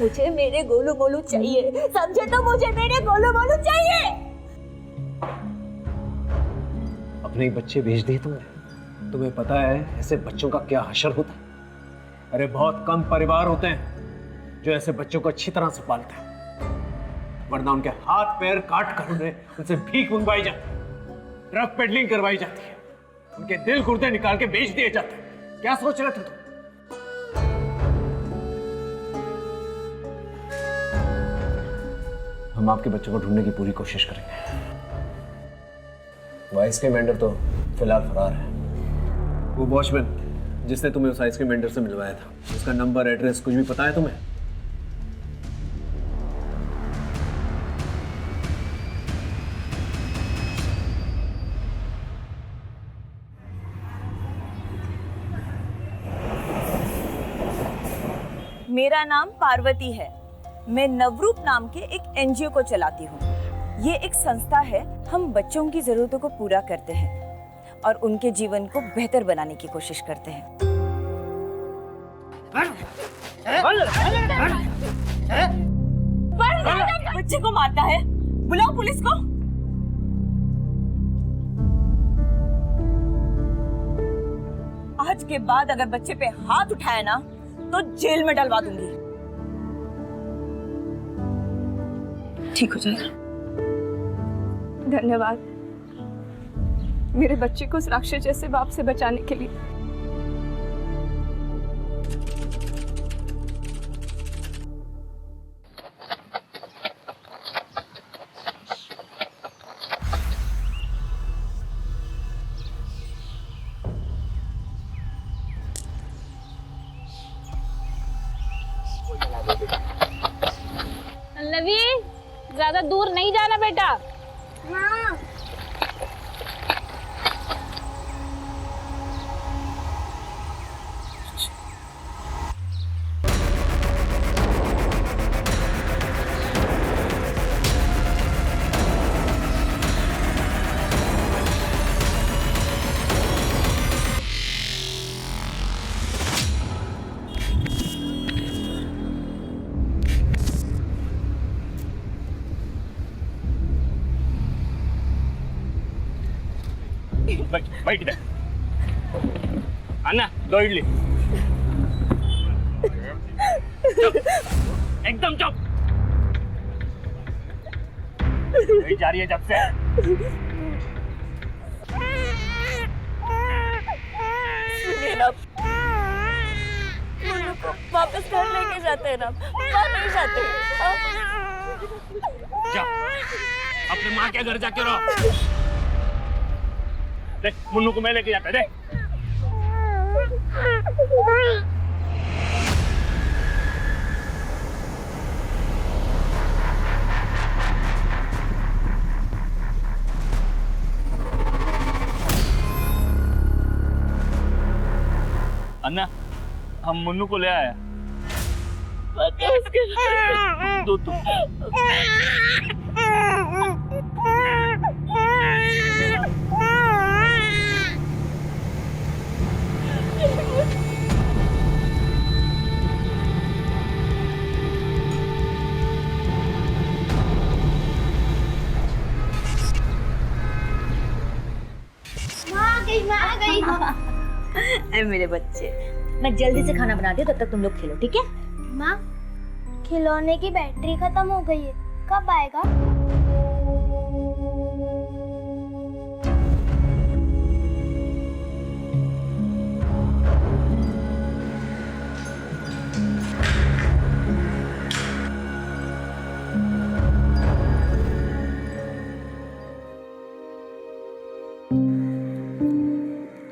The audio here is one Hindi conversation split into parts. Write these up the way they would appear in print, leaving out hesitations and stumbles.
मुझे मेरे गोलू मोलू चाहिए, समझे? तो मुझे मेरे गोलू मोलू चाहिए। अपने ही बच्चे भेज दिए तुमने। तुम्हें पता है ऐसे बच्चों का क्या हशर होता है? अरे बहुत कम परिवार होते हैं जो ऐसे बच्चों को अच्छी तरह से पालते हैं, वरना उनके हाथ पैर काट कर उनसे भीख मंगवाई जाती है, ड्रग पेडलिंग करवाई जाती है, उनके दिल गुर्दे निकाल के बेच दिए जाते हैं। क्या सोच रहे थे तुम? हम आपके बच्चों को ढूंढने की पूरी कोशिश करेंगे। वो आइसक्रीम वेंडर तो फिलहाल फरार है। वो वॉचमैन जिसने तुम्हें उस आइसक्रीम वेंडर से मिलवाया था, उसका नंबर एड्रेस कुछ भी पता है तुम्हें? मेरा नाम पार्वती है। मैं नवरूप नाम के एक एनजीओ को चलाती हूँ। ये एक संस्था है। हम बच्चों की जरूरतों को पूरा करते हैं और उनके जीवन को बेहतर बनाने की कोशिश करते हैं। बच्चे को मारता है, बुलाओ पुलिस को। आज के बाद अगर बच्चे पे हाथ उठाया ना तो जेल में डलवा दूंगी। ठीक हो जाएगा। धन्यवाद मेरे बच्चे को उस राक्षस जैसे बाप से बचाने के लिए। पल्लवी, ज्यादा दूर नहीं जाना बेटा। हाँ। बैठ इधर। अन्ना, 2 इडली। चुप, एकदम चुप। वही जा रही है जब से। सुनिए ना, मुन्नू को वापस घर लेके जाते हैं ना, वहाँ नहीं जाते। जा, अपने माँ के घर जाके रहो। देख, मुन्नू को मैं लेके जाता है, देख। अन्ना, हम मुन्नू को ले आया। दो तुम। माँ आ गई। अरे मेरे बच्चे, मैं जल्दी से खाना बना दी, तब तक तुम लोग खेलो, ठीक है? माँ, खिलौने की बैटरी खत्म हो गई है, कब आएगा?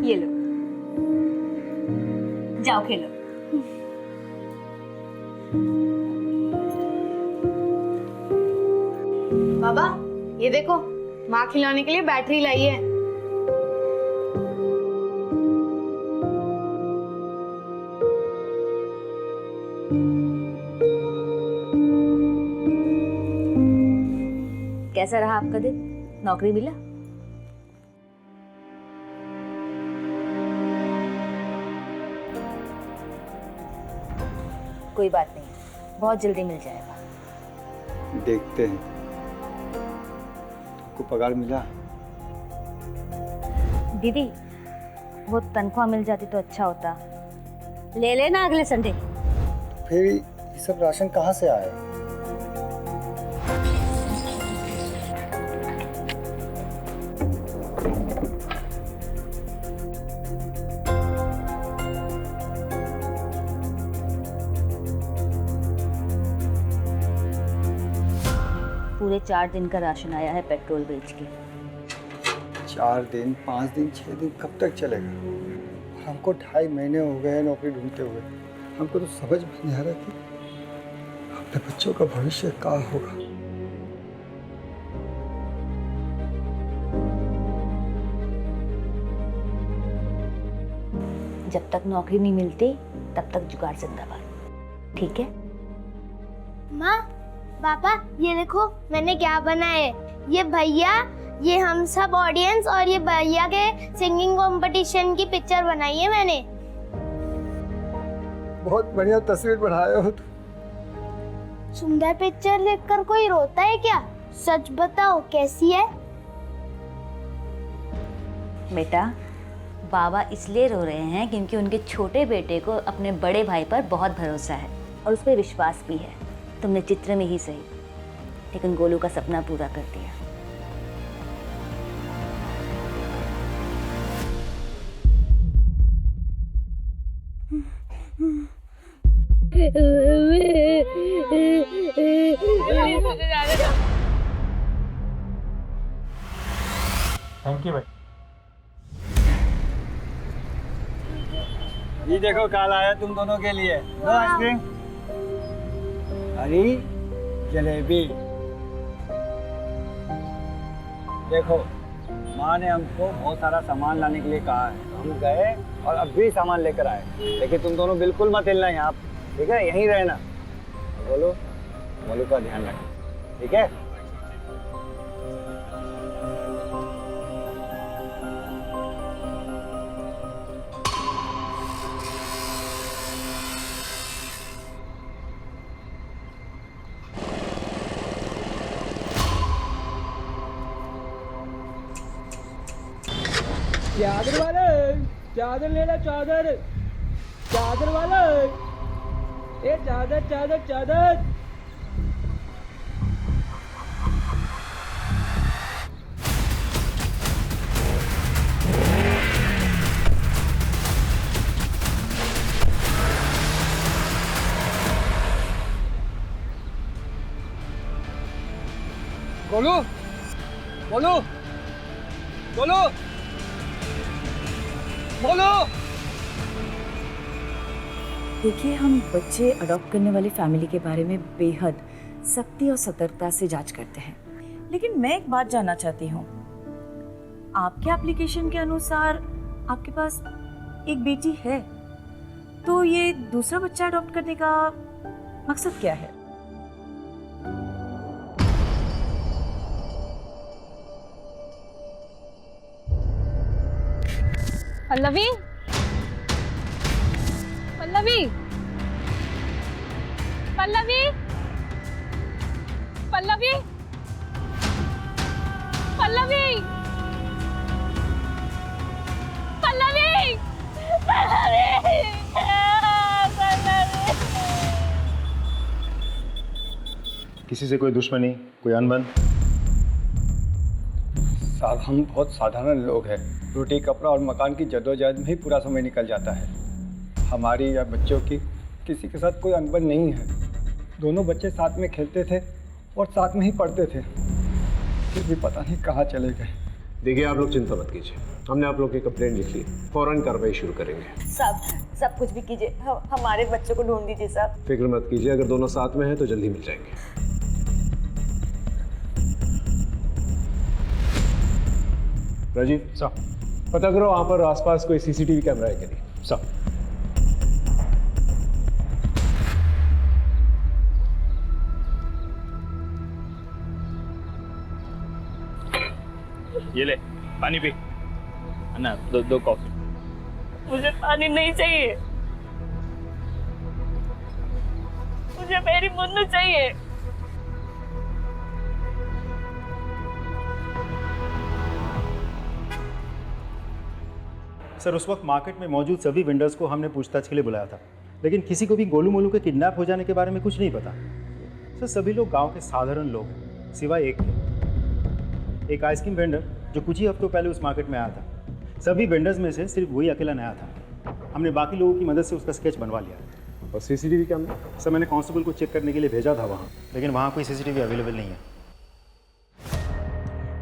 ये लो, जाओ खेलो। बाबा, ये देखो, माँ खिलाने के लिए बैटरी लाई है। कैसा रहा आपका दिन? नौकरी मिला? कोई बात नहीं, बहुत जल्दी मिल जाएगा। देखते हैं। तुमको पगार मिला? दीदी, वो तनख्वाह मिल जाती तो अच्छा होता। ले लेना अगले संडे। फिर ये सब राशन कहाँ से आया? पूरे 4 दिन का राशन आया है पेट्रोल बेच के। 4 दिन, 5 दिन, 6 दिन कब तक चलेगा? और हमको 2.5 महीने हो गए नौकरी ढूंढते हुए। हमको तो समझ में नहीं आ रहा कि अपने बच्चों का भविष्य क्या होगा। जब तक नौकरी नहीं मिलती तब तक जुगाड़ जिंदाबाद, ठीक है? माँ, पापा, ये देखो मैंने क्या बनाया है। ये भैया, ये हम सब ऑडियंस और ये भैया के सिंगिंग कंपटीशन की पिक्चर बनाई है मैंने। बहुत बढ़िया तस्वीर बनाए हो तुम। सुंदर पिक्चर देखकर कोई रोता है क्या? सच बताओ, कैसी है? बेटा, बाबा इसलिए रो रहे हैं क्योंकि उनके छोटे बेटे को अपने बड़े भाई पर बहुत भरोसा है और उस पर विश्वास भी है। तुमने चित्र में ही सही, लेकिन गोलू का सपना पूरा कर दिया। थैंक यू भाई। ये देखो काल आया तुम दोनों के लिए। लो आइसक्रीम। अरे जलेबी। देखो, माँ ने हमको बहुत सारा सामान लाने के लिए कहा है। हम गए और अब भी सामान लेकर आए। लेकिन तुम दोनों बिल्कुल मत हिलना यहाँ, ठीक है? यहीं रहना। बोलो, बोलो का ध्यान रखना, ठीक है? चादर वाले, चादर ले लो, चादर, चादर वाले, ए चादर चादर चादर। बोलो, बोलो, बोलो, बोलो। देखिए, हम बच्चे अडॉप्ट करने वाली फैमिली के बारे में बेहद सख्ती और सतर्कता से जांच करते हैं। लेकिन मैं एक बात जानना चाहती हूँ, आपके एप्लीकेशन के अनुसार आपके पास एक बेटी है, तो ये दूसरा बच्चा अडॉप्ट करने का मकसद क्या है? पल्लवी, पल्लवी, पल्लवी, पल्लवी, पल्लवी, पल्लवी, किसी से कोई दुश्मनी, कोई अनबन? साहब, हम बहुत साधारण लोग हैं। रोटी, कपड़ा और मकान की जद्दोजहद में ही पूरा समय निकल जाता है। हमारी या बच्चों की किसी के साथ कोई अनबन नहीं है। दोनों बच्चे साथ में खेलते थे और साथ में ही पढ़ते थे। फिर भी पता नहीं कहाँ चले गए। देखिए, आप लोग चिंता मत कीजिए, हमने आप लोग की कंप्लेंट लिख ली, फौरन कार्रवाई शुरू करेंगे। सब कुछ भी कीजिए, हमारे बच्चों को ढूंढ दीजिए साहब। फिक्र मत कीजिए, अगर दोनों साथ में हैं तो जल्दी मिल जाएंगे। राजीव साहब, पता करो वहाँ पर आसपास कोई सीसीटीवी कैमरा है कि नहीं। साहब, ये ले पानी पी। अन्ना, दो कॉफी। मुझे पानी नहीं चाहिए, मुझे मेरी मुन्नू चाहिए। सर उस वक्त मार्केट में मौजूद सभी वेंडर्स को हमने पूछताछ के लिए बुलाया था, लेकिन किसी को भी गोलू मोलू के किडनैप हो जाने के बारे में कुछ नहीं पता। सर सभी लोग गांव के साधारण लोग हैं, सिवाय एक के, एक आइसक्रीम वेंडर जो कुछ ही हफ्तों पहले उस मार्केट में आया था। सभी वेंडर्स में से सिर्फ वही अकेला नया था। हमने बाकी लोगों की मदद से उसका स्केच बनवा लिया। और सीसीटीवी कैमरा? सर मैंने कांस्टेबल को चेक करने के लिए भेजा था वहाँ, लेकिन वहाँ कोई सीसीटीवी अवेलेबल नहीं है।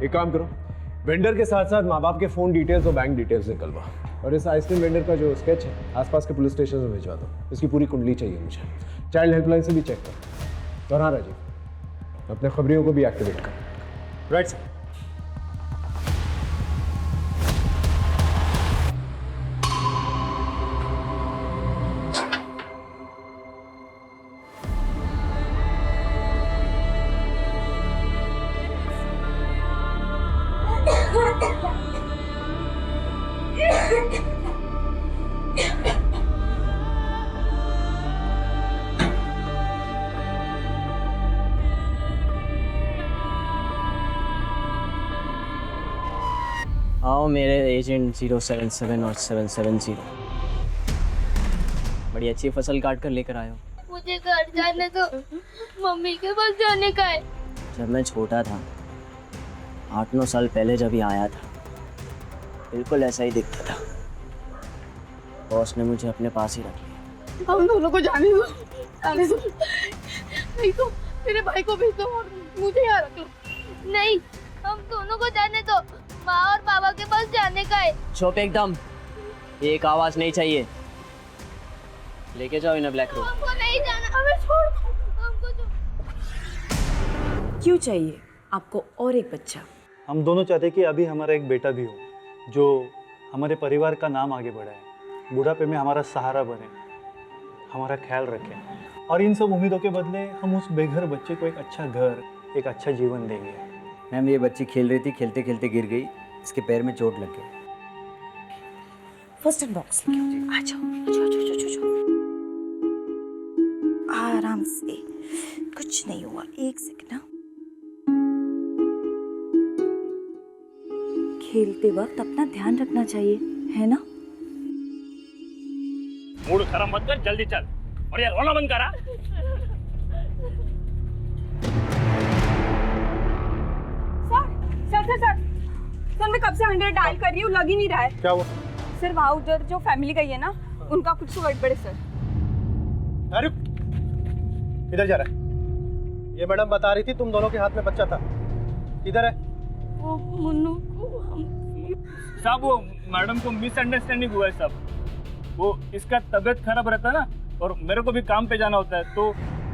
एक काम करो, वेंडर के साथ साथ माँ बाप के फ़ोन डिटेल्स और बैंक डिटेल्स निकलवा, और इस आइसक्रीम वेंडर का जो स्केच है आसपास के पुलिस स्टेशन में भिजवा दो। इसकी पूरी कुंडली चाहिए मुझे। चाइल्ड हेल्पलाइन से भी चेक करो। और हाँ राजीव, अपने खबरियों को भी एक्टिवेट करो। Right sir. आओ मेरे एजेंट 077 और 770, बड़ी अच्छी फसल काट कर लेकर आए हो। मुझे घर जाने दो, मम्मी के पास जाने का है। जब मैं छोटा था, 8-9 साल पहले जब ही आया था, बिल्कुल ऐसा ही दिखता था। बॉस ने मुझे अपने पास ही रख लिया। हम दोनों को जाने दो, जाने दो। नहीं तो मेरे भाई को भेज दो और मुझे यहाँ रख लो। नहीं, हम दोनों को जाने दो, माँ और पापा के पास जाने का है। चुप एकदम, एक आवाज नहीं चाहिए। लेके जाओ इन्हें ब्लैक रूम। हमको नहीं जाना, हमें छोड़ दो, हमको क्यों चाहिए आपको और एक बच्चा? हम दोनों चाहते कि अभी हमारा एक बेटा भी हो, जो हमारे परिवार का नाम आगे बढ़ाए, बुढ़ापे में हमारा सहारा बने, हमारा ख्याल रखे। और इन सब उम्मीदों के बदले हम उस बेघर बच्चे को एक अच्छा घर, एक अच्छा जीवन देंगे। मैम ये बच्ची खेल रही थी, खेलते खेलते गिर गई, इसके पैर में चोट लग गई। फर्स्ट एड बॉक्स आ जाओ। आराम से, कुछ नहीं हुआ। एक सेकंड ना। खेलते वक्त अपना ध्यान रखना चाहिए, है ना? मूड खराब मत कर, जल्दी चल। और यार रोना बंद करा। सर मैं कब से 100 डायल कर रही हूँ, लग ही नहीं रहा है। क्या हुआ? सर वहाँ उधर जो फैमिली गई है ना, उनका कुछ तो गड़बड़ है सर। अरे किधर जा रहा है? ये मैडम बता रही थी तुम दोनों के हाथ में बच्चा था, किधर है? वो मुन्नू को हम साहब, वो मैडम को मिसअंडरस्टैंडिंग हुआ है साहब। वो इसका तबीयत खराब रहता है ना, और मेरे को भी काम पे जाना होता है, तो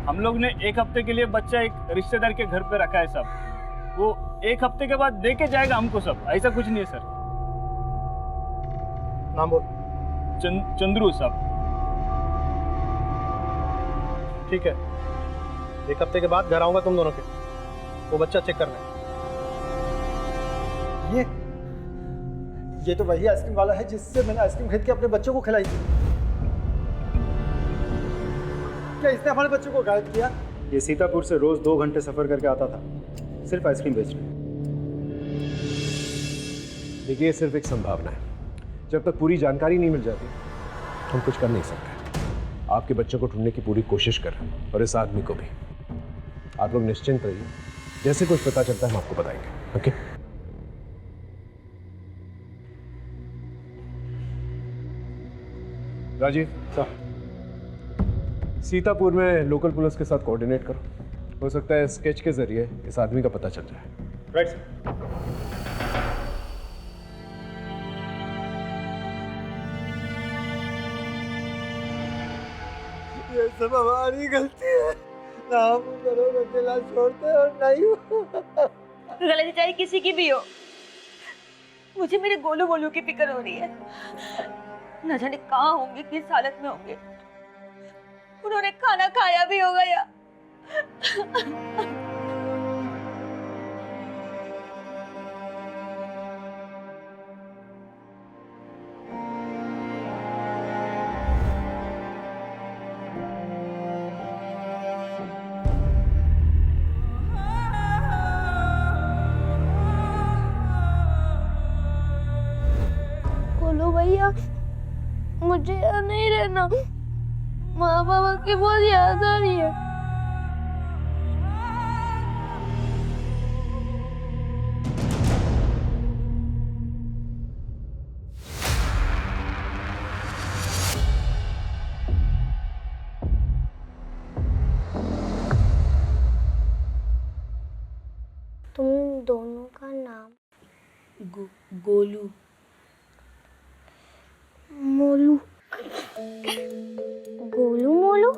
हम लोग ने 1 हफ्ते के लिए बच्चा एक रिश्तेदार के घर पे रखा है साहब। वो 1 हफ्ते के बाद दे के जाएगा हमको सब, ऐसा कुछ नहीं है सर। नाम बोल। चंद्रू साहब। ठीक है, 1 हफ्ते के बाद घर आऊंगा तुम दोनों के, वो बच्चा चेक करना। ये तो वही आइसक्रीम वाला है जिससे मैंने आइसक्रीम खरीद के अपने बच्चों को खिलाई थी। क्या इसने हमारे बच्चों को गायब किया? ये सीतापुर से रोज 2 घंटे सफर करके आता था, सिर्फ आइसक्रीम बेचने। देखिए, ये सिर्फ एक संभावना है। जब तक पूरी जानकारी नहीं मिल जाती, हम कुछ कर नहीं सकते। आपके बच्चों को ढूंढने की पूरी कोशिश कर रहे हैं, और इस आदमी को भी। आप लोग निश्चिंत रहिए, जैसे कुछ पता चलता है हम आपको बताएंगे। ओके? राजीव सर, सीतापुर में लोकल पुलिस के साथ कोऑर्डिनेट करो। हो सकता है स्केच के जरिए इस आदमी का पता चल जाए। Right sir. ये सब हमारी गलती है, ना हम दोनों को अकेला छोड़ते और नहीं गलती चाहे किसी की भी हो, मुझे मेरे गोलू गोलू की फिक्र हो रही है। न जाने कहाँ होंगे, किस हालत में होंगे। उन्होंने खाना खाया भी होगा या मुझे यहाँ नहीं रहना, माँ बाबा की बहुत याद आ रही है। तुम दोनों का नाम? गोलू। मोलू। गोलू मोलू,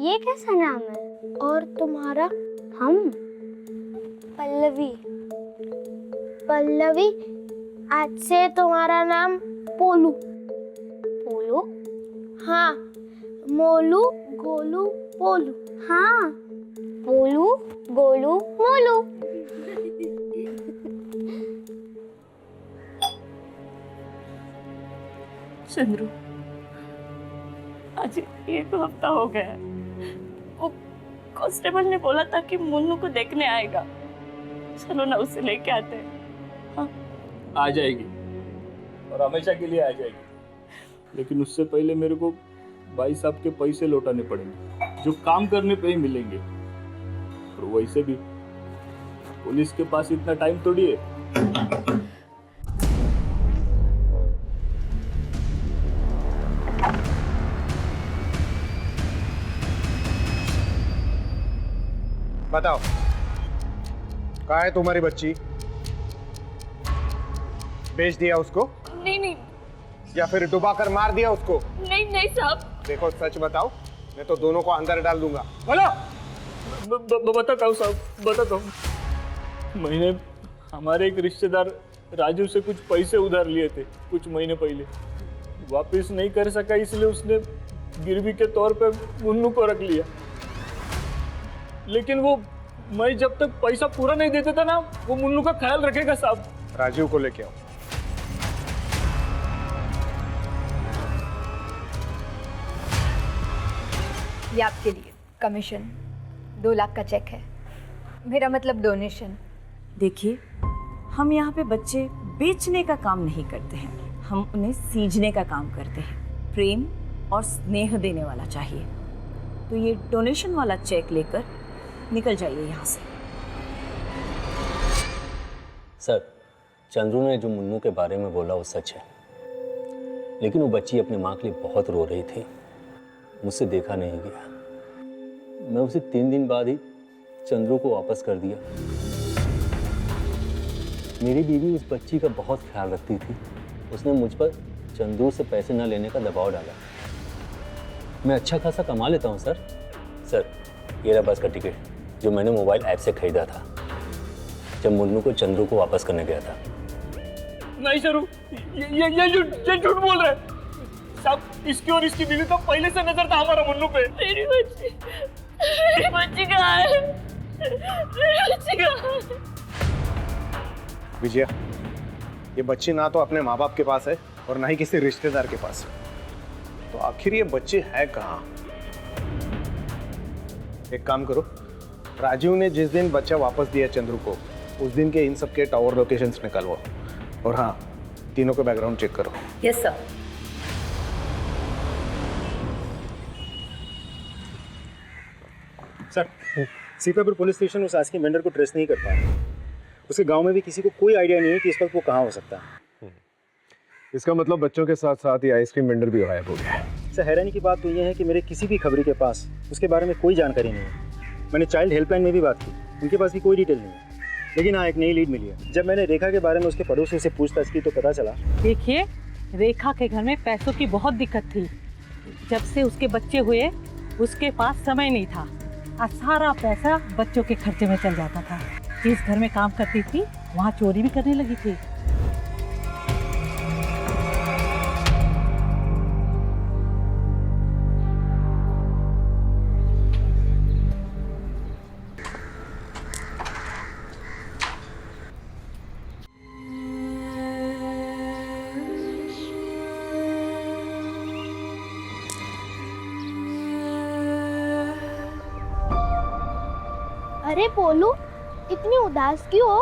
ये कैसा नाम है? और तुम्हारा? हम पल्लवी। पल्लवी, आज से तुम्हारा नाम पोलू। पोलू? हाँ, मोलू गोलू पोलू। हाँ, पोलू गोलू मोलू। चंद्रू, आज 1 हफ्ता हो गया है। वो कांस्टेबल ने बोला था कि मुन्नू को देखने आएगा। चलो ना, उसे लेके आते हैं। हाँ? आ जाएगी और हमेशा के लिए आ जाएगी, लेकिन उससे पहले मेरे को भाई साहब के पैसे लौटाने पड़ेंगे जो काम करने पे ही मिलेंगे। और वैसे भी पुलिस के पास इतना टाइम थोड़ी है। बताओ, कहाँ है तुम्हारी बच्ची? बेच दिया उसको? नहीं, या फिर डुबा कर मार दिया उसको? नहीं साहब। देखो, सच बताओ, मैं तो दोनों को अंदर डाल दूंगा। बोलो। बताता हूँ साहब, बताता हूँ। मैंने हमारे एक रिश्तेदार राजू से कुछ पैसे उधार लिए थे कुछ महीने पहले, वापस नहीं कर सका, इसलिए उसने गिरवी के तौर पे मुन्नू को रख लिया। लेकिन वो मैं जब तक पैसा पूरा नहीं देता था ना, वो मुन्नू का ख्याल रखेगा साहब। राजीव को लेके आओ। ये आपके लिए कमीशन 2 लाख का चेक है, मेरा मतलब डोनेशन। देखिए, हम यहाँ पे बच्चे बेचने का काम नहीं करते हैं, हम उन्हें सींचने का काम करते हैं। प्रेम और स्नेह देने वाला चाहिए। तो ये डोनेशन वाला चेक लेकर निकल जाइए यहाँ से। सर, चंद्रू ने जो मुन्नू के बारे में बोला वो सच है, लेकिन वो बच्ची अपनी माँ के लिए बहुत रो रही थी, मुझसे देखा नहीं गया। मैं उसे 3 दिन बाद ही चंद्रू को वापस कर दिया। मेरी बीवी उस बच्ची का बहुत ख्याल रखती थी, उसने मुझ पर चंद्रू से पैसे न लेने का दबाव डाला। मैं अच्छा खासा कमा लेता हूँ सर। सर, ये रहा बस का टिकट जो मैंने मोबाइल ऐप से खरीदा था जब मुन्नू को चंद्रू को वापस करने गया था। नहीं सर, ये झूठ बोल रहे हैं साहब। इसकी और इसकी बीवी का पहले से नजर था हमारा मुन्नू पे। मेरी बच्ची कहाँ है? मेरी बच्ची कहाँ है? विजया, ये बच्ची ना तो अपने माँ बाप के पास है और ना ही किसी रिश्तेदार के पास है, तो आखिर ये बच्ची है कहाँ? एक काम करो, राजीव ने जिस दिन बच्चा वापस दिया चंद्रू को, उस दिन के इन सब के टावर लोकेशंस निकालवाओ। और हाँ, तीनों का बैकग्राउंड चेक करो। Yes sir. Sir, Sitapur police station उस आस्की वेंडर को ट्रेस नहीं कर पाया। उसके गांव में भी किसी को कोई आइडिया नहीं है कि इस वक्त वो कहाँ हो सकता है। इसका मतलब बच्चों के साथ साथ ही आइसक्रीम वेंडर भी गायब हो गया। सर, हैरानी की बात तो ये है कि मेरे किसी भी खबरी के पास उसके बारे में कोई जानकारी नहीं है। मैंने चाइल्ड हेल्पलाइन में भी बात की, उनके पास भी कोई डिटेल नहीं है। लेकिन हाँ, एक नई लीड मिली है। जब मैंने रेखा के बारे में उसके पड़ोसियों से पूछताछ की तो पता चला। देखिए, रेखा के घर में पैसों की बहुत दिक्कत थी। जब से उसके बच्चे हुए उसके पास समय नहीं था और सारा पैसा बच्चों के खर्चे में चल जाता था। जिस घर में काम करती थी वहाँ चोरी भी करने लगी थी। अरे पोलू, इतनी उदास क्यों हो?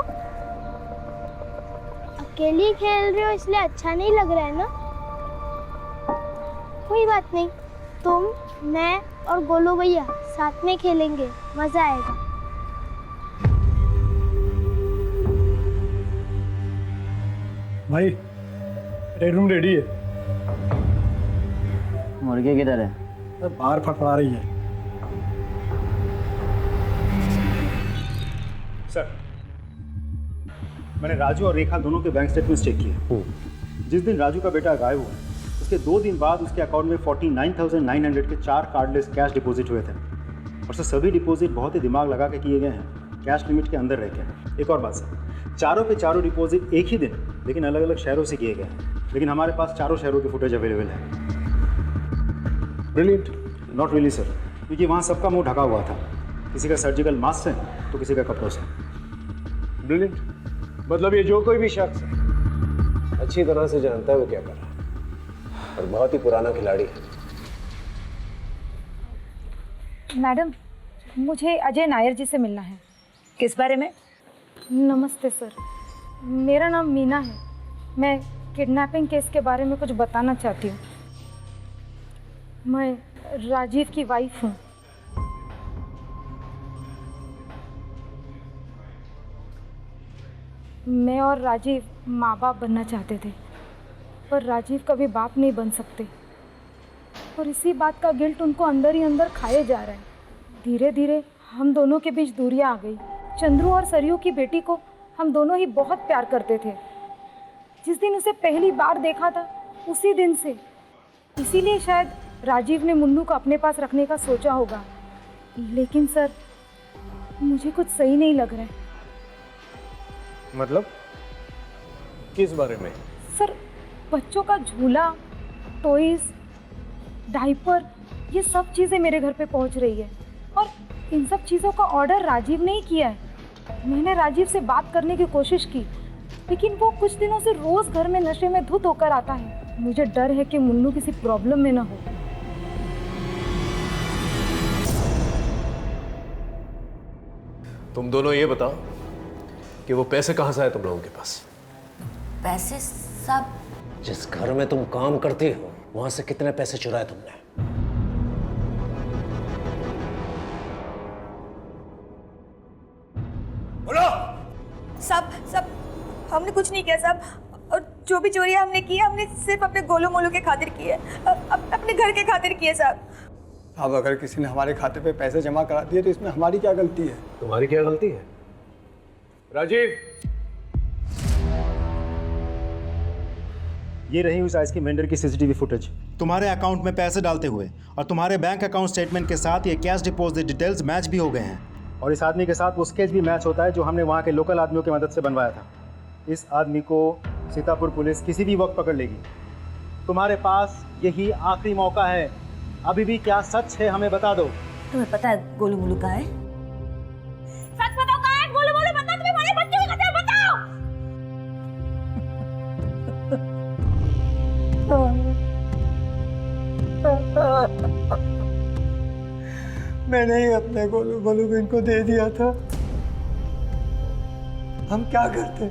अकेली खेल रही हो इसलिए अच्छा नहीं लग रहा है ना? कोई बात नहीं, तुम, मैं और गोलू भैया साथ में खेलेंगे, मजा आएगा। भाई रेड रूम रेडी है। मुर्गी किधर है? बाहर फड़फड़ा रही है। सर, मैंने राजू और रेखा दोनों के बैंक स्टेटमेंट्स चेक किए। जिस दिन राजू का बेटा गायब हुआ, उसके 2 दिन बाद उसके अकाउंट में 49,900 के 4 कार्डलेस कैश डिपॉजिट हुए थे। और सर, सभी डिपॉजिट बहुत ही दिमाग लगा के किए गए हैं, कैश लिमिट के अंदर रह के। एक और बात सर, चारों के चारों डिपॉजिट एक ही दिन लेकिन अलग अलग शहरों से किए गए हैं, लेकिन हमारे पास चारों शहरों की फुटेज अवेलेबल है। ब्रिलियंट। नॉट रियली सर, क्योंकि वहाँ सबका मुंह ढका हुआ था, किसी का सर्जिकल मास्क से तो किसी का कपड़ों से। ब्रिलियंट। मतलब ये जो कोई भी शख्स है अच्छी तरह से जानता है वो क्या कर रहा है और बहुत ही पुराना खिलाड़ी है। मैडम, मुझे अजय नायर जी से मिलना है। किस बारे में? नमस्ते सर, मेरा नाम मीना है। मैं किडनैपिंग केस के बारे में कुछ बताना चाहती हूँ। मैं राजीव की वाइफ हूँ। मैं और राजीव माँ बाप बनना चाहते थे, पर राजीव कभी बाप नहीं बन सकते और इसी बात का गिल्ट उनको अंदर ही अंदर खाए जा रहा है। धीरे धीरे हम दोनों के बीच दूरियां आ गई। चंद्रू और सरयू की बेटी को हम दोनों ही बहुत प्यार करते थे। जिस दिन उसे पहली बार देखा था उसी दिन से, इसीलिए शायद राजीव ने मुन्नू को अपने पास रखने का सोचा होगा। लेकिन सर, मुझे कुछ सही नहीं लग रहा है। मतलब किस बारे में? सर, बच्चों का झूला, टॉयज, डायपर, ये सब चीज़ें मेरे घर पे पहुंच रही है और इन सब चीज़ों का ऑर्डर राजीव ने ही किया है। मैंने राजीव से बात करने की कोशिश की, लेकिन वो कुछ दिनों से रोज़ घर में नशे में धुत होकर आता है। मुझे डर है कि मुन्नू किसी प्रॉब्लम में ना हो। तुम दोनों ये बताओ कि वो पैसे कहाँ से आए तुम लोगों के पास? पैसे सब? जिस घर में तुम काम करती हो वहां से कितने पैसे चुराए तुमने? बोलो। सब हमने कुछ नहीं किया साहब, और जो भी चोरी हमने की है हमने सिर्फ अपने गोलू मोलू के खातिर की है, अपने घर के खातिर की है साहब। अब अगर किसी ने हमारे खाते पे पैसे जमा करा दिए तो इसमें हमारी क्या गलती है? तुम्हारी क्या गलती है? राजीव, ये रही उस आइसक्रीम वेंडर की सीसीटीवी फुटेज। तुम्हारे अकाउंट में पैसे डालते हुए और तुम्हारे बैंक अकाउंट स्टेटमेंट के साथ ये कैश डिपॉजिट डिटेल्स मैच भी हो गए हैं। और इस आदमी के साथ वो स्केच भी मैच होता है जो हमने वहाँ के लोकल आदमियों की मदद से बनवाया था। इस आदमी को सीतापुर पुलिस किसी भी वक्त पकड़ लेगी। तुम्हारे पास यही आखिरी मौका है। अभी भी क्या सच है हमें बता दो। तुम्हें पता है गोलू मोलू कहाँ है? सच बताओ, कहाँ है गोलू मोलू? बताओ, तुम्हें हमारे बच्चे को कैसे बताओ? मैंने ही अपने गोलू मोलू को इनको दे दिया था। हम क्या करते?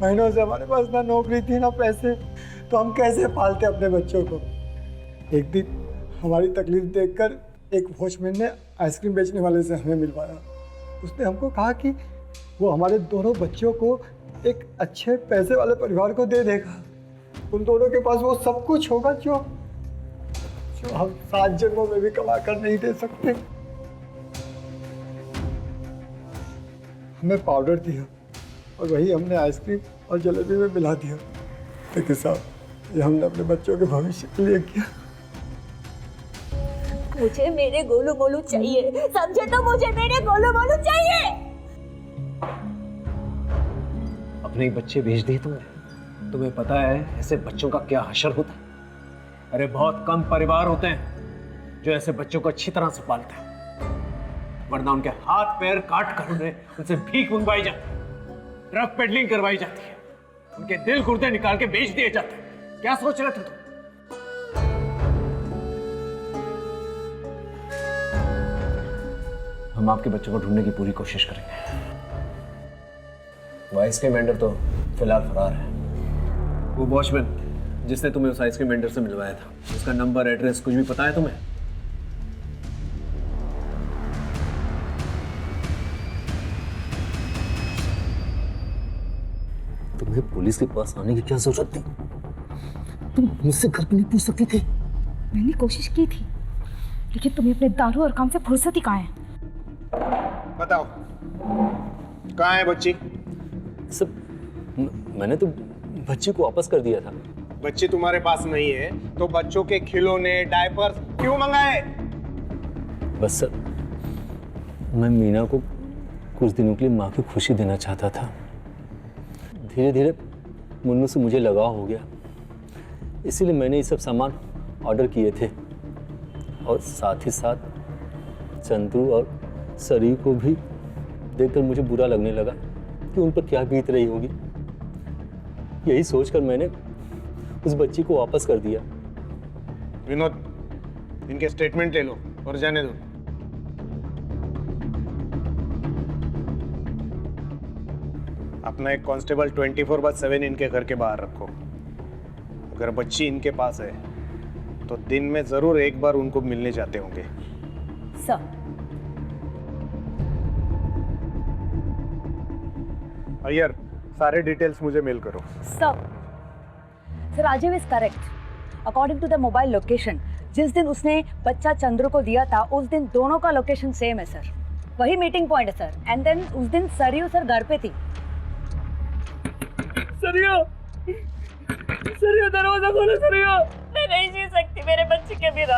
महीनों से हमारे पास ना नौकरी थी ना पैसे, तो हम कैसे पालते अपने बच्चों को? एक दिन हमारी तकलीफ देखकर एक वॉचमैन ने आइसक्रीम बेचने वाले से हमें मिलवाया। उसने हमको कहा कि वो हमारे दोनों बच्चों को एक अच्छे पैसे वाले परिवार को दे देगा। उन दोनों के पास वो सब कुछ होगा जो हम 7 जन्मों में भी कमा कर नहीं दे सकते। हमें पाउडर दिया और वही हमने आइसक्रीम और जलेबी में मिला दिया। लेकिन साहब, ये हमने अपने बच्चों के भविष्य के लिए किया। मुझे मेरे गोलू मोलू चाहिए, समझे? तो मुझे मेरे गोलू मोलू चाहिए। अपने ही बच्चे भेज दिए तुमने। तुम्हें पता है ऐसे बच्चों का क्या हशर होता है? अरे बहुत कम परिवार होते हैं जो ऐसे बच्चों को अच्छी तरह से पालते हैं, वरना उनके हाथ पैर काट कर उनसे भीख मंगवाई जाती है, ड्रग पेडलिंग करवाई जाती है, उनके दिल गुर्दे निकाल के बेच दिए जाते हैं। क्या सोच रहे थे तुम? हम आपके बच्चों को ढूंढने की पूरी कोशिश करेंगे। वो आइसक्रीम वेंडर तो फिलहाल फरार है। वो वॉचमैन जिसने तुम्हें उस आइसक्रीम वेंडर से मिलवाया था, उसका नंबर, एड्रेस कुछ भी पता है तुम्हें? तुम्हें पुलिस के पास आने की क्या जरूरत थी? तुम मुझसे घर पे नहीं पूछ सकती थी? मैंने कोशिश की थी, लेकिन तुम्हें अपने दारू और काम से फुर्सत ही कहाँ है? बताओ कहाँ है बच्ची? सब मैंने तो बच्ची को वापस कर दिया था। बच्ची तुम्हारे पास नहीं है तो बच्चों के खिलौने, डायपर्स क्यों मंगाए? बस सर, मैं मीना को कुछ दिनों के लिए माँ की खुशी देना चाहता था। धीरे धीरे मुन्नू से मुझे लगाव हो गया, इसीलिए मैंने ये सब सामान ऑर्डर किए थे। और साथ ही साथ चंद्रू और सरी को भी देखकर मुझे बुरा लगने लगा कि उन पर क्या बीत रही होगी। यही सोचकर मैंने उस बच्ची को वापस कर दिया। विनोद, इनके स्टेटमेंट ले लो और जाने दो। अपना एक कांस्टेबल 24/7 इनके घर के बाहर रखो। अगर बच्ची इनके पास है तो दिन में जरूर एक बार उनको मिलने जाते होंगे। सर, अय्यर, सारे डिटेल्स मुझे मेल करो। Sir, Rajiv is correct. According to the mobile location, जिस दिन उसने बच्चा चंद्र को दिया था उस दिन दोनों का लोकेशन सेम है सर। वही मीटिंग पॉइंट है सर। एंड देन उस दिन सरियो सर घर पे थी। सरियो, सरियो दरवाजा खोलो सरियो। मैं नहीं जी सकती मेरे बच्चे के बिना।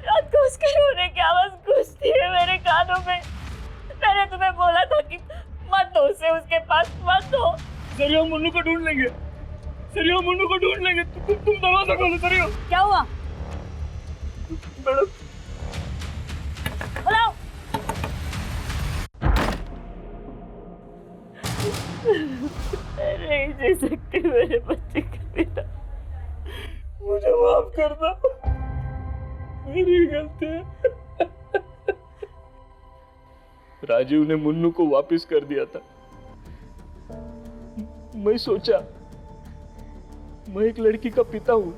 रात को उसके रोने की आवाज गूंजती है मेरे कानों में। मैंने तुम्हें बोला था कि मत दो उसे उसके पास, मत दो। सरियो, मुन्नू को ढूंढ लेंगे। सरियो, मुन्नू को ढूंढ लेंगे। तुम दरवाजा खोलो सरियो। क्या हुआ? मैडम, बुलाओ। नहीं जी सकती मेरे बच्चे के बिना। मुझे माफ करना, मेरी गलती है। राजीव ने मुन्नू को वापस कर दिया था। मैं सोचा मैं एक लड़की का पिता हूं,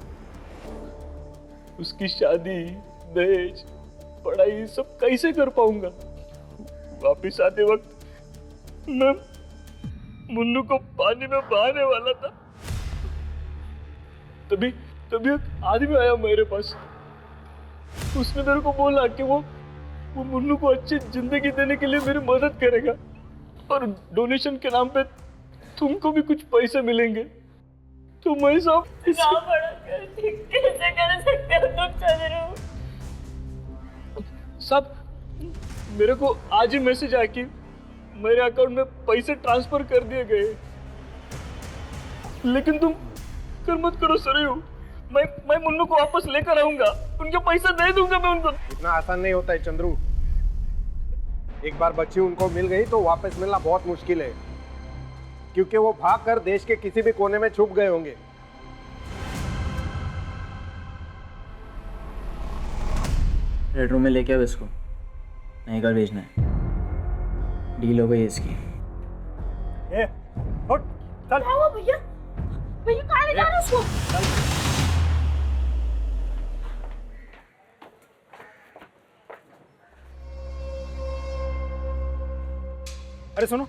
उसकी शादी, दहेज, पढ़ाई सब कैसे कर पाऊंगा। वापस आते वक्त मैं मुन्नू को पानी में बहाने वाला था। तभी एक आदमी आया मेरे पास। उसने मेरे को बोला कि वो मुन्नू को अच्छी जिंदगी देने के लिए मेरी मदद करेगा और डोनेशन के नाम पे तुमको भी कुछ पैसे मिलेंगे। तो मैं सब कैसे कर सकते हो तुम चंद्रू? सब मेरे को आज ही मैसेज आया कि मेरे अकाउंट में पैसे ट्रांसफर कर दिए गए। लेकिन तुम कर मत करो सरियो। मैं मुन्नू को वापस लेकर आऊंगा, उनके पैसे दे दूंगा मैं उनको। इतना आसान नहीं होता है चंद्रू। एक बार बच्ची उनको मिल गई तो वापस मिलना बहुत मुश्किल है, क्योंकि वो भागकर देश के किसी भी कोने में छुप गए होंगे। रेड रूम में लेके आओ इसको, नहीं कर भेजना है। डील हो गई इसकी। उठ, चल। क्या हुआ भैया? भैया कहाँ ले जा रहे हो उसको? अरे सुनो,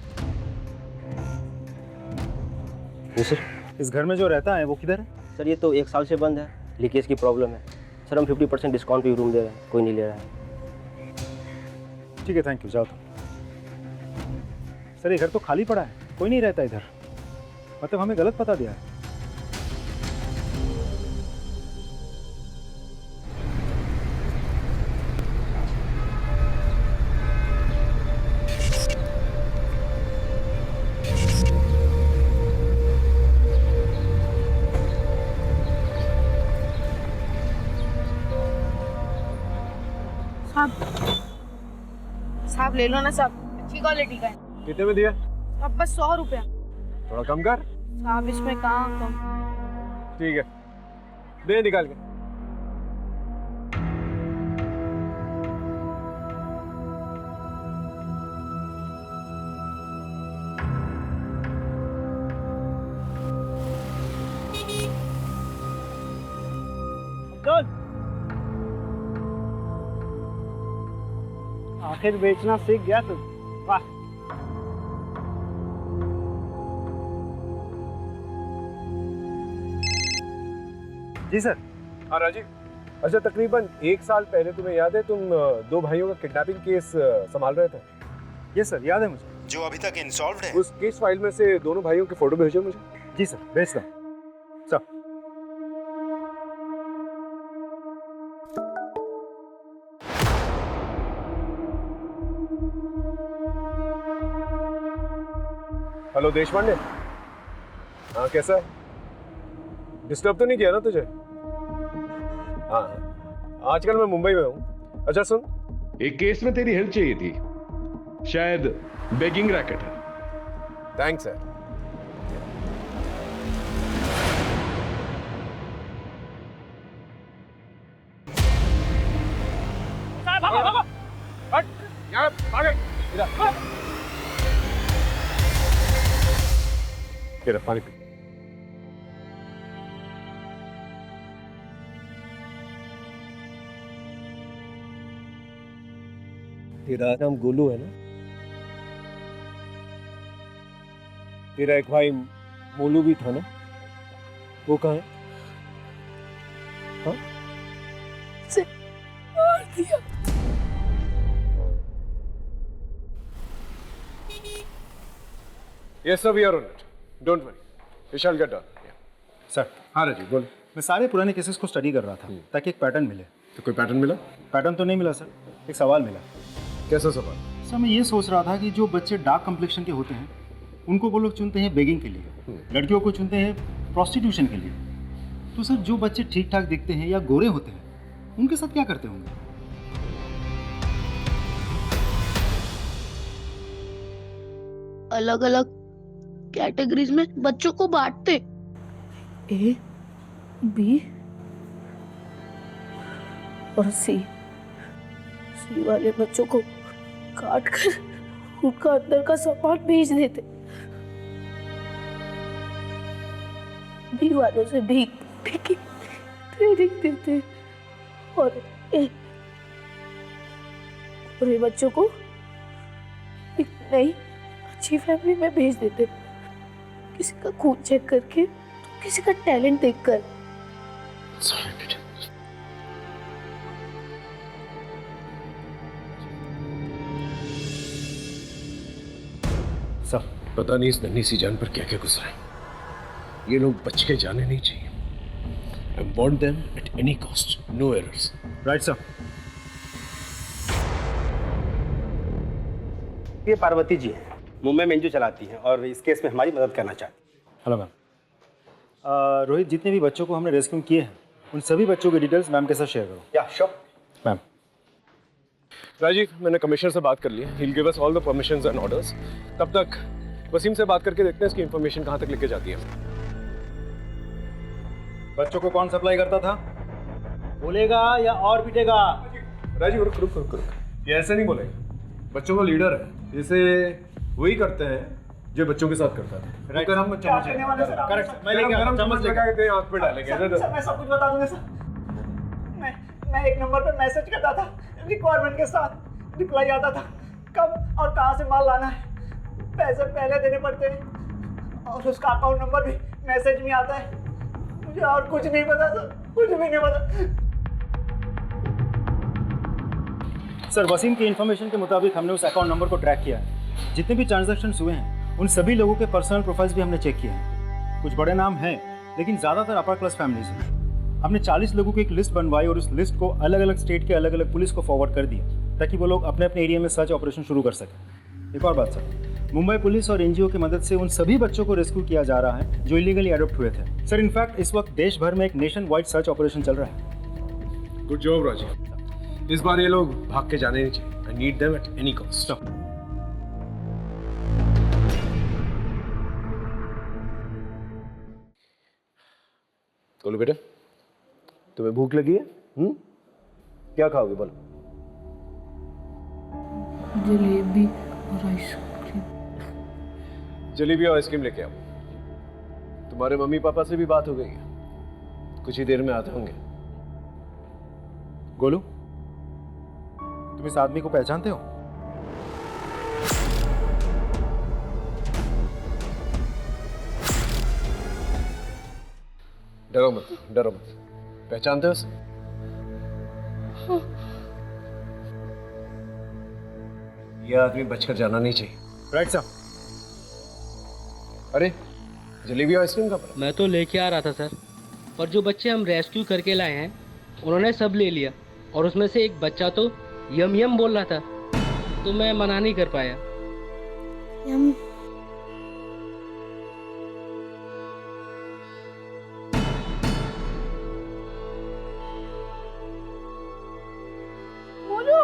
सर, इस घर में जो रहता है वो किधर है? सर ये तो 1 साल से बंद है, लीकेज की प्रॉब्लम है। सर हम 50% डिस्काउंट पे रूम दे रहे हैं, कोई नहीं ले रहा है। ठीक है, थैंक यू, जाओ तुम। सर ये घर तो खाली पड़ा है, कोई नहीं रहता इधर। मतलब हमें गलत पता दिया है। साहब ले लो ना साहब, अच्छी क्वालिटी का है। कितने में दिया? अब बस 100 रुपया। थोड़ा कम कर। साहब इसमें कहाँ कम? ठीक है, दे निकाल के। आखिर बेचना सीख गया तू। वाह। जी सर। हाँ राजीव, अच्छा तकरीबन 1 साल पहले तुम्हें याद है तुम 2 भाइयों का किडनैपिंग केस संभाल रहे थे? ये सर याद है मुझे। जो अभी तक इंसॉल्व्ड है। उस केस फाइल में से दोनों भाइयों की फोटो भेजो मुझे। जी सर, भेजता हूँ सर। हेलो देशपांडे। हाँ कैसा है? डिस्टर्ब तो नहीं किया ना तुझे? हाँ आजकल मैं मुंबई में हूँ। अच्छा सुन, एक केस में तेरी हेल्प चाहिए थी, शायद बेगिंग रैकेट है। Thanks sir. भागो भागो, हट यहाँ भागे इधर। तेरा पानी पी। तेरा नाम गोलू है ना? तेरा एक भाई मोलू भी था ना? वो कहाँ है? हाँ? से मार दिया। Yes sir, we are on it. Don't worry. We shall get done. Sir. हाँ राजीव बोल। मैं सारे पुराने केसेस को स्टडी कर रहा था ताकि एक पैटर्न मिले। तो कोई पैटर्न मिला? पैटर्न तो नहीं मिला सर, एक सवाल मिला। कैसा सवाल? सर मैं ये सोच रहा था कि जो बच्चे डार्क कम्प्लेक्शन के होते हैं उनको वो लोग चुनते हैं बेगिंग के लिए, लड़कियों को चुनते हैं प्रोस्टिट्यूशन के लिए। तो सर जो बच्चे ठीक ठाक दिखते हैं या गोरे होते हैं उनके साथ क्या करते होंगे? अलग अलग कैटेगरीज में बच्चों को बांटते, ए, बी और सी। सी वाले बच्चों को काट कर उनका अंदर का सामान भेज देते, बी वालों से भीख की ट्रेनिंग देते और पूरे बच्चों को एक नई अच्छी फैमिली में भेज देते, किसी का खून चेक करके, किसी का टैलेंट देखकर। सब पता नहीं इस नन्ही सी जान पर क्या क्या गुजरा है। ये लोग बच के जाने नहीं चाहिए। I want them at any cost, no errors. Right sir. ये पार्वती जी है, मुंबई में एनजीओ चलाती हैं और इस केस में हमारी मदद करना चाहती हैं। Hello ma'am. रोहित, जितने भी बच्चों को हमने रेस्क्यू किए हैं उन सभी बच्चों की डिटेल्स मैम के साथ शेयर करो। या श्योर मैम। राजीव, मैंने कमिश्नर से बात कर ली है। He'll give us all the permissions and orders. तब तक वसीम से बात करके देखते हैं इसकी इंफॉर्मेशन कहाँ तक लेके जाती है। बच्चों को कौन सप्लाई करता था? बोलेगा या और पीटेगा? राजीव रुक रुक रुक रुक, ये ऐसे नहीं बोलेगा। बच्चों को लीडर है, जैसे वही करते हैं जो बच्चों के साथ करता था। राइट, हम चम्मच करेक्ट, मैं लेके आता हूं, चम्मच लेके आते हैं, आंख पे डालेंगे। सर मैं सब कुछ बता दूंगा सर। मैं एक नंबर पे मैसेज करता था, रिक्वायरमेंट के साथ रिप्लाई आता था, कब और कहां से माल लाना है, पैसे पहले देने पड़ते हैं और उसका अकाउंट नंबर भी मैसेज में आता है। मुझे और कुछ नहीं पता सर, कुछ भी नहीं पता। सर वसीम की इन्फॉर्मेशन के मुताबिक हमने उस अकाउंट नंबर को ट्रैक किया है। जितने भी ट्रांजैक्शंस हुए हैं उन सभी लोगों के पर्सनल प्रोफाइल्स भी हमने चेक किए हैं। कुछ बड़े नाम हैं लेकिन ज़्यादातर अपर क्लास फैमिलीज हैं। हमने 40 लोगों की एक लिस्ट बनवाई और उस लिस्ट को अलग अलग स्टेट के अलग अलग पुलिस को फॉरवर्ड कर दिया ताकि वो लोग अपने अपने एरिया में सर्च ऑपरेशन शुरू कर सकें। एक और बात सर, मुंबई पुलिस और एनजीओ की मदद से उन सभी बच्चों को रेस्क्यू किया जा रहा है जो इलीगली अडॉप्ट हुए थे। सर इनफैक्ट इस वक्त देश भर में एक नेशन वाइड सर्च ऑपरेशन चल रहा है। Good job Rajiv. इस बार ये लोग भाग के जाने नहीं चाहिए। I need them at any cost. बोलो बेटा, तुम्हें भूख लगी है? क्या खाओगे बोलो? जलेबी और आइसक्रीम। जलेबी और आइसक्रीम लेके आओ। तुम्हारे मम्मी पापा से भी बात हो गई है, कुछ ही देर में आते होंगे। गोलू, तुम इस आदमी को पहचानते हो? डरो मत, डरो मत। पहचानते हो उसे? यह आदमी बचकर जाना नहीं चाहिए। राइट साहब। अरे जलेबी आइसक्रीम का मैं तो लेके आ रहा था सर, पर जो बच्चे हम रेस्क्यू करके लाए हैं उन्होंने सब ले लिया, और उसमें से एक बच्चा तो यम यम बोल रहा था, तो मैं मना नहीं कर पाया। यम बोलो।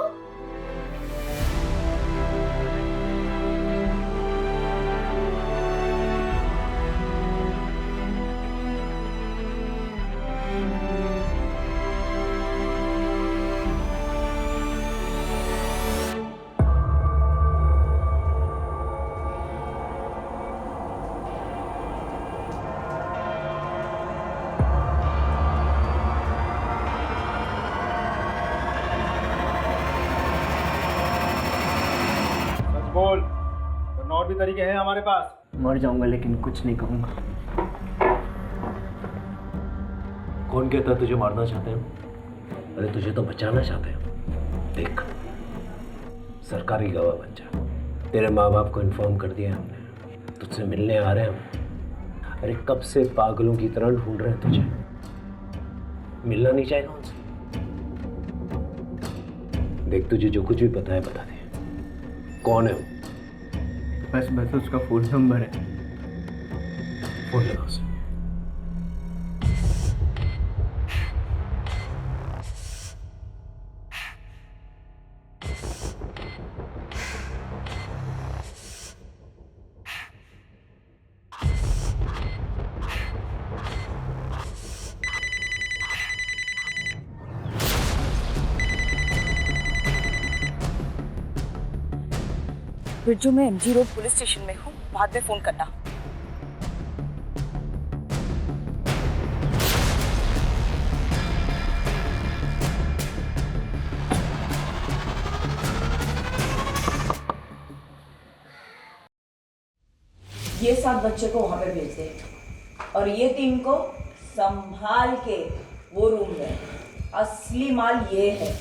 सच बोल, वरना और भी तरीके हैं हमारे पास। मर जाऊंगा लेकिन कुछ नहीं कहूंगा। कौन कहता तुझे मारना चाहते हैं? अरे तुझे तो बचाना चाहते हैं। देख, सरकारी गवाह बन जा। तेरे माँ बाप को इन्फॉर्म कर दिया हमने, तुझसे मिलने आ रहे हैं हम। अरे कब से पागलों की तरह ढूंढ रहे हैं तुझे। मिलना नहीं चाहेगा उनसे? देख, तुझे जो कुछ भी पता है बता दे। कौन है वो? बस उसका फोन नंबर है। फोन लगा उसे। बिरजू, मैं MG रोड पुलिस स्टेशन में हूँ, बाद में फोन करना। ये 7 बच्चे को वहां पे भेज दे, और ये 3 को संभाल के वो रूम में। असली माल ये है।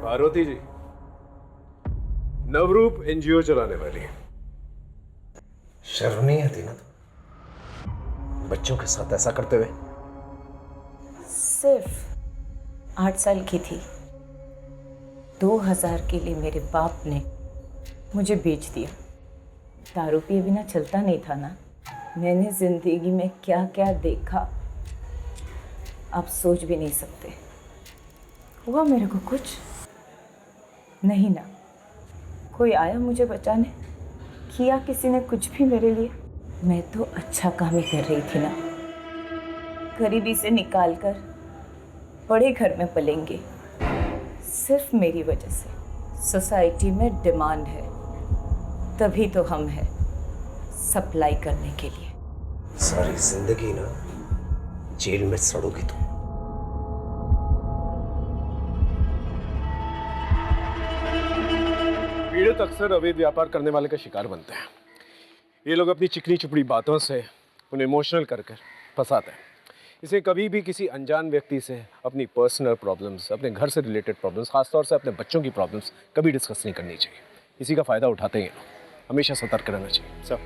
पार्वती जी, नवरूप NGO चलाने वाली है। शर्म नहीं आती ना तो बच्चों के साथ ऐसा करते हुए? सिर्फ 8 साल की थी, 2000 के लिए मेरे बाप ने मुझे बेच दिया। दारू पिए बिना चलता नहीं था ना। मैंने जिंदगी में क्या क्या देखा आप सोच भी नहीं सकते। हुआ मेरे को कुछ नहीं ना। कोई आया मुझे बचाने? किया किसी ने कुछ भी मेरे लिए? मैं तो अच्छा काम ही कर रही थी ना। गरीबी से निकाल कर बड़े घर में पलेंगे। सिर्फ मेरी वजह से सोसाइटी में डिमांड है, तभी तो हम हैं सप्लाई करने के लिए। सारी जिंदगी ना जेल में सड़ोगी तुम। पीड़ित अक्सर अवैध व्यापार करने वाले का शिकार बनते हैं। ये लोग अपनी चिकनी चुपड़ी बातों से उन्हें इमोशनल कर फंसाते हैं। इसे कभी भी किसी अनजान व्यक्ति से अपनी पर्सनल प्रॉब्लम्स, अपने घर से रिलेटेड प्रॉब्लम्स, खासतौर से अपने बच्चों की प्रॉब्लम्स कभी डिस्कस नहीं करनी चाहिए। इसी का फ़ायदा उठाते हैं ये लोग। हमेशा सतर्क रहना चाहिए। सब